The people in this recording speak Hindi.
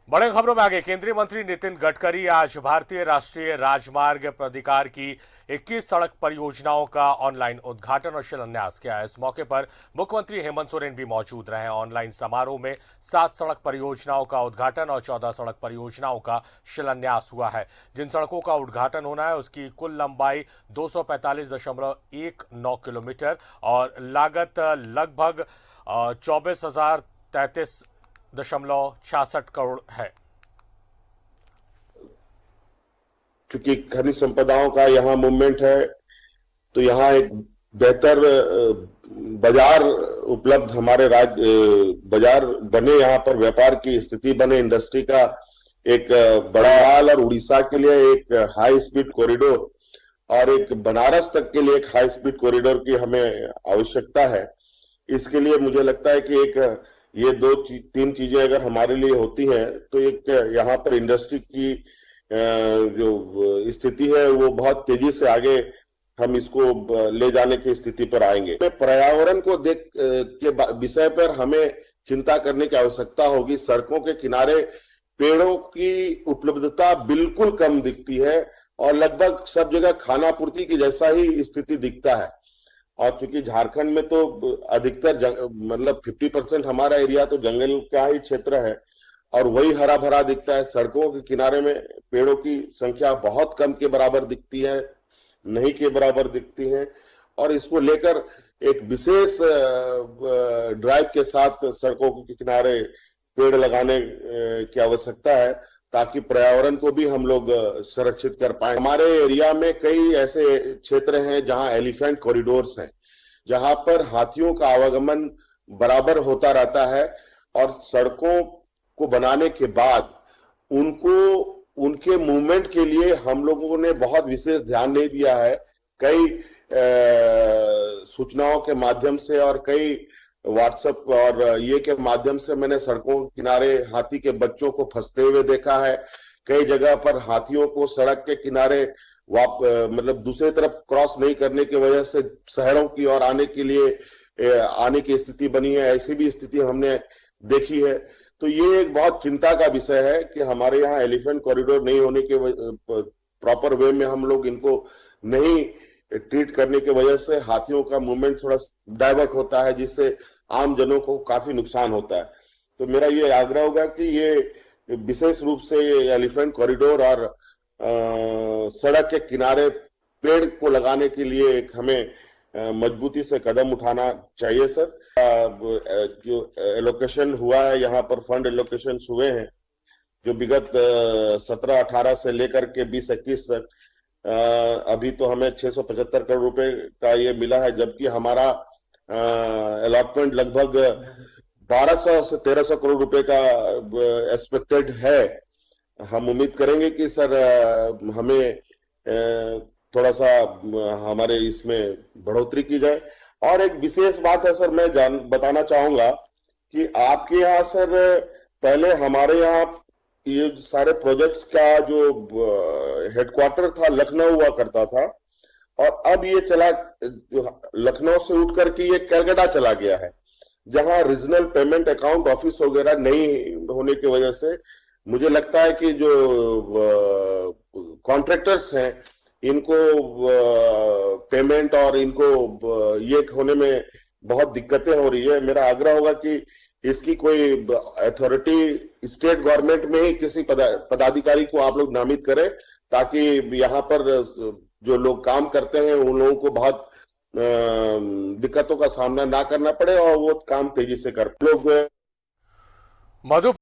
बड़े खबरों में आगे केंद्रीय मंत्री नितिन गडकरी आज भारतीय राष्ट्रीय राजमार्ग प्राधिकार की 21 सड़क परियोजनाओं का ऑनलाइन उद्घाटन और शिलान्यास किया है। इस मौके पर मुख्यमंत्री हेमंत सोरेन भी मौजूद रहे। ऑनलाइन समारोह में 7 सड़क परियोजनाओं का उद्घाटन और 14 सड़क परियोजनाओं का शिलान्यास हुआ है। जिन सड़कों का उद्घाटन होना है उसकी कुल लंबाई 245.19 किलोमीटर और लागत लगभग 24,033.66 करोड़ है। चूंकि खनिज संपदाओं का यहाँ मूवमेंट है, तो यहाँ एक बेहतर बाजार उपलब्ध हमारे बाजार बने, यहाँ पर व्यापार की स्थिति बने, इंडस्ट्री का एक बड़ा हाल, और उड़ीसा के लिए एक हाई स्पीड कॉरिडोर और एक बनारस तक के लिए एक हाई स्पीड कॉरिडोर की हमें आवश्यकता है। इसके लिए मुझे लगता है कि एक ये तीन चीजें अगर हमारे लिए होती हैं तो एक यहाँ पर इंडस्ट्री की जो स्थिति है वो बहुत तेजी से आगे हम इसको ले जाने की स्थिति पर आएंगे। पर्यावरण को देख के विषय पर हमें चिंता करने की आवश्यकता होगी। सड़कों के किनारे पेड़ों की उपलब्धता बिल्कुल कम दिखती है और लगभग सब जगह खानापूर्ति की जैसा ही स्थिति दिखता है। और चूंकि झारखंड में तो अधिकतर मतलब 50% हमारा एरिया तो जंगल का ही क्षेत्र है और वही हरा भरा दिखता है। सड़कों के किनारे में पेड़ों की संख्या बहुत कम के बराबर दिखती है, नहीं के बराबर दिखती है, और इसको लेकर एक विशेष ड्राइव के साथ सड़कों के किनारे पेड़ लगाने की आवश्यकता है ताकि पर्यावरण को भी हम लोग संरक्षित कर पाए। हमारे एरिया में कई ऐसे क्षेत्र हैं जहां एलिफेंट कॉरिडोर्स हैं, जहां पर हाथियों का आवागमन बराबर होता रहता है, और सड़कों को बनाने के बाद उनके मूवमेंट के लिए हम लोगों ने बहुत विशेष ध्यान नहीं दिया है। कई सूचनाओं के माध्यम से और कई व्हाट्सएप और ये के माध्यम से मैंने सड़कों के किनारे हाथी के बच्चों को फंसते हुए देखा है। कई जगह पर हाथियों को सड़क के किनारे मतलब दूसरी तरफ क्रॉस नहीं करने की वजह से शहरों की ओर आने के लिए आने की स्थिति बनी है। ऐसी भी स्थिति हमने देखी है। तो ये एक बहुत चिंता का विषय है कि हमारे यहाँ एलिफेंट कॉरिडोर नहीं होने के प्रॉपर वे में हम लोग इनको नहीं ट्रीट करने की वजह से हाथियों का मूवमेंट थोड़ा डाइवर्ट होता है, जिससे आम जनों को काफी नुकसान होता है। तो मेरा ये आग्रह होगा कि ये विशेष रूप से ये एलिफेंट कॉरिडोर और सड़क के किनारे पेड़ को लगाने के लिए एक हमें मजबूती से कदम उठाना चाहिए सर। जो एलोकेशन हुआ है, यहाँ पर फंड एलोकेशन हुए हैं जो विगत 17-18 से लेकर के 20-21 तक, अभी तो हमें 675 करोड़ रुपए का ये मिला है, जबकि हमारा अलॉटमेंट लगभग 1200 से 1300 करोड़ रुपए का एक्सपेक्टेड है। हम उम्मीद करेंगे कि सर हमें थोड़ा सा हमारे इसमें बढ़ोतरी की जाए। और एक विशेष बात है सर, मैं बताना चाहूंगा कि आपके यहाँ सर पहले हमारे यहाँ ये सारे प्रोजेक्ट्स का जो हेडक्वार्टर था लखनऊ हुआ करता था, और अब ये चला लखनऊ से उठ करके ये कलकत्ता चला गया है, जहां रीजनल पेमेंट अकाउंट ऑफिस वगैरह नहीं होने की वजह से मुझे लगता है कि जो कॉन्ट्रैक्टर्स हैं इनको पेमेंट और इनको ये होने में बहुत दिक्कतें हो रही है। मेरा आग्रह होगा कि इसकी कोई अथॉरिटी स्टेट गवर्नमेंट में ही किसी पदाधिकारी को आप लोग नामित करें, ताकि यहाँ पर जो लोग काम करते हैं उन लोगों को बहुत दिक्कतों का सामना ना करना पड़े और वो काम तेजी से कर लोग। मधु